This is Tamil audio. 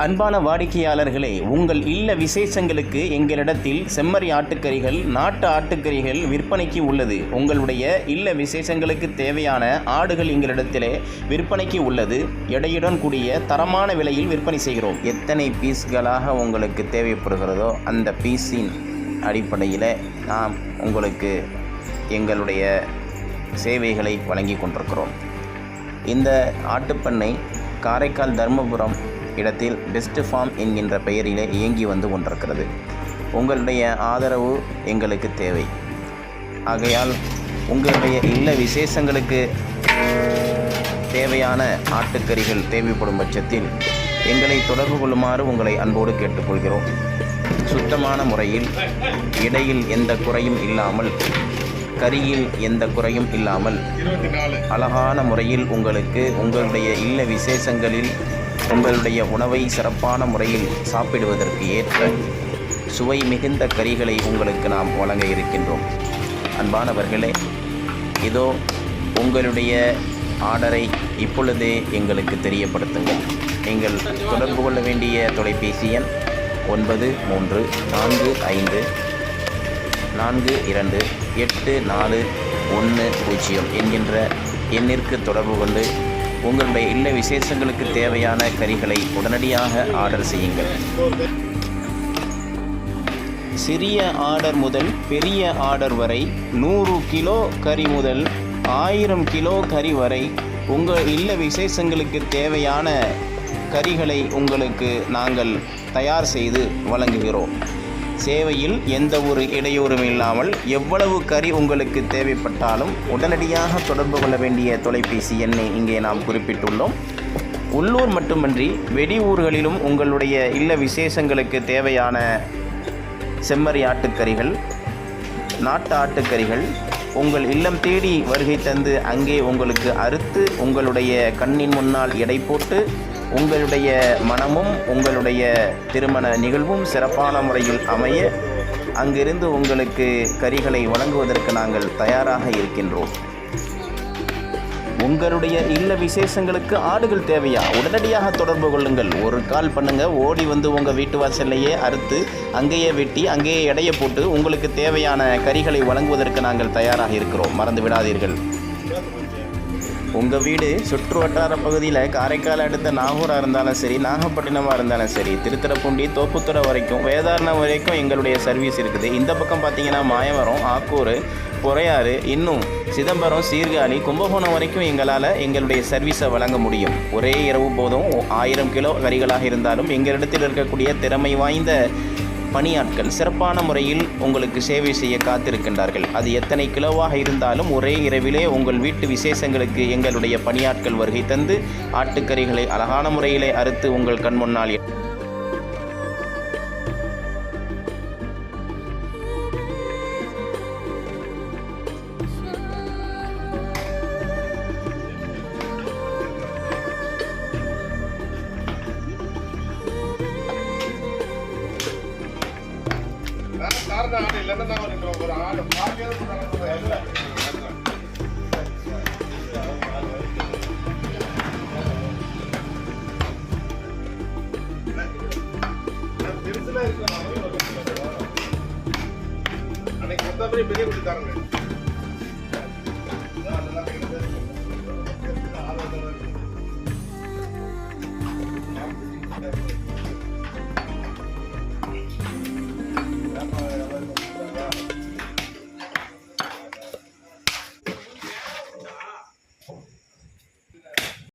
அன்பான வாடிக்கையாளர்களே, உங்கள் இல்ல விசேஷங்களுக்கு எங்களிடத்தில் செம்மறி ஆட்டுக்கறிகள், நாட்டு ஆட்டுக்கறிகள் விற்பனைக்கு உள்ளது. உங்களுடைய இல்ல விசேஷங்களுக்கு தேவையான ஆடுகள் எங்களிடத்திலே விற்பனைக்கு உள்ளது. எடையுடன் கூடிய தரமான விலையில் விற்பனை செய்கிறோம். எத்தனை பீஸ்களாக உங்களுக்கு தேவைப்படுகிறதோ அந்த பீஸின் அடிப்படையில் நாம் உங்களுக்கு எங்களுடைய சேவைகளை வழங்கி கொண்டிருக்கிறோம். இந்த ஆட்டுப்பண்ணை காரைக்கால் தர்மபுரம் இடத்தில் பெஸ்ட் ஃபார்ம் என்கின்ற பெயரிலே இயங்கி வந்து கொண்டிருக்கிறது. உங்களுடைய ஆதரவு எங்களுக்கு தேவை. ஆகையால் உங்களுடைய இல்ல விசேஷங்களுக்கு தேவையான ஆட்டுக்கறிகள் தேவைப்படும் பட்சத்தில் எங்களை தொடர்பு கொள்ளுமாறு உங்களை அன்போடு கேட்டுக்கொள்கிறோம். சுத்தமான முறையில், இடையில் எந்த குறையும் இல்லாமல், கறியில் எந்த குறையும் இல்லாமல், அழகான முறையில் உங்களுக்கு உங்களுடைய இல்ல விசேஷங்களில் உங்களுடைய உணவை சிறப்பான முறையில் சாப்பிடுவதற்கு ஏற்ற சுவை மிகுந்த கறிகளை உங்களுக்கு நாம் வழங்க இருக்கின்றோம். அன்பானவர்களே, இதோ உங்களுடைய ஆர்டரை இப்பொழுதே எங்களுக்கு தெரியப்படுத்துங்கள். நீங்கள் தொடர்பு கொள்ள வேண்டிய தொலைபேசி எண் 9345428410 என்கின்ற எண்ணிற்கு தொடர்பு கொண்டு உங்களுடைய இல்ல விசேஷங்களுக்கு தேவையான கறிகளை உடனடியாக ஆர்டர் செய்யுங்கள். சிறிய ஆர்டர் முதல் பெரிய ஆர்டர் வரை 100 கிலோ கறி முதல் 1000 கிலோ கறி வரை உங்கள் இல்ல விசேஷங்களுக்கு தேவையான கறிகளை உங்களுக்கு நாங்கள் தயார் செய்து வழங்குகிறோம். சேவையில் எந்த ஒரு இடையூறும் இல்லாமல் எவ்வளவு கறி உங்களுக்கு தேவைப்பட்டாலும் உடனடியாக தொடர்பு கொள்ள வேண்டிய தொலைபேசி எண்ணை இங்கே நாம் குறிப்பிட்டுள்ளோம். உள்ளூர் மட்டுமன்றி வெளியூர்களிலும் உங்களுடைய இல்ல விசேஷங்களுக்கு தேவையான செம்மறி ஆட்டுக்கறிகள், நாட்டு ஆட்டுக்கறிகள் உங்கள் இல்லம் தேடி வருகை தந்து அங்கே உங்களுக்கு அறுத்து உங்களுடைய கண்ணின் முன்னால் எடை போட்டு உங்களுடைய மனமும் உங்களுடைய திருமண நிகழ்வும் சிறப்பான முறையில் அமைய அங்கிருந்து உங்களுக்கு கறிகளை வழங்குவதற்கு நாங்கள் தயாராக இருக்கின்றோம். உங்களுடைய இல்ல விசேஷங்களுக்கு ஆடுகள் தேவையா? உடனடியாக தொடர்பு கொள்ளுங்கள். ஒரு கால் பண்ணுங்க, ஓடி வந்து உங்கள் வீட்டு வாசல்லையே அறுத்து அங்கேயே வெட்டி அங்கேயே எடையை போட்டு உங்களுக்கு தேவையான கறிகளை வழங்குவதற்கு நாங்கள் தயாராக இருக்கிறோம். மறந்து விடாதீர்கள். உங்கள் வீடு சுற்று வட்டார பகுதியில் காரைக்கால் அடுத்த நாகூராக இருந்தாலும் சரி, நாகப்பட்டினமாக இருந்தாலும் சரி, திருத்துறைப்பூண்டி, தோப்புத்துறை வரைக்கும், வேதாரணம் வரைக்கும் எங்களுடைய சர்வீஸ் இருக்குது. இந்த பக்கம் பார்த்தீங்கன்னா மாயவரம், ஆக்கூர், பொறையாறு, இன்னும் சிதம்பரம், சீர்காழி, கும்பகோணம் வரைக்கும் எங்களால் எங்களுடைய சர்வீஸை வழங்க முடியும். ஒரே இரவு போதும் 1000 கிலோ கறிகளாக இருந்தாலும் எங்களிடத்தில் இருக்கக்கூடிய திறமை வாய்ந்த பணியாட்கள் சிறப்பான முறையில் உங்களுக்கு சேவை செய்ய காத்திருக்கின்றார்கள். அது எத்தனை கிலோவாக இருந்தாலும் ஒரே இரவிலே உங்கள் வீட்டு விசேஷங்களுக்கு எங்களுடைய பணியாட்கள் வருகை தந்து ஆட்டுக்கறிகளை அழகான முறையிலே அறுத்து உங்கள் கண் முன்னால் பெரிய கொடுத்தாங்க.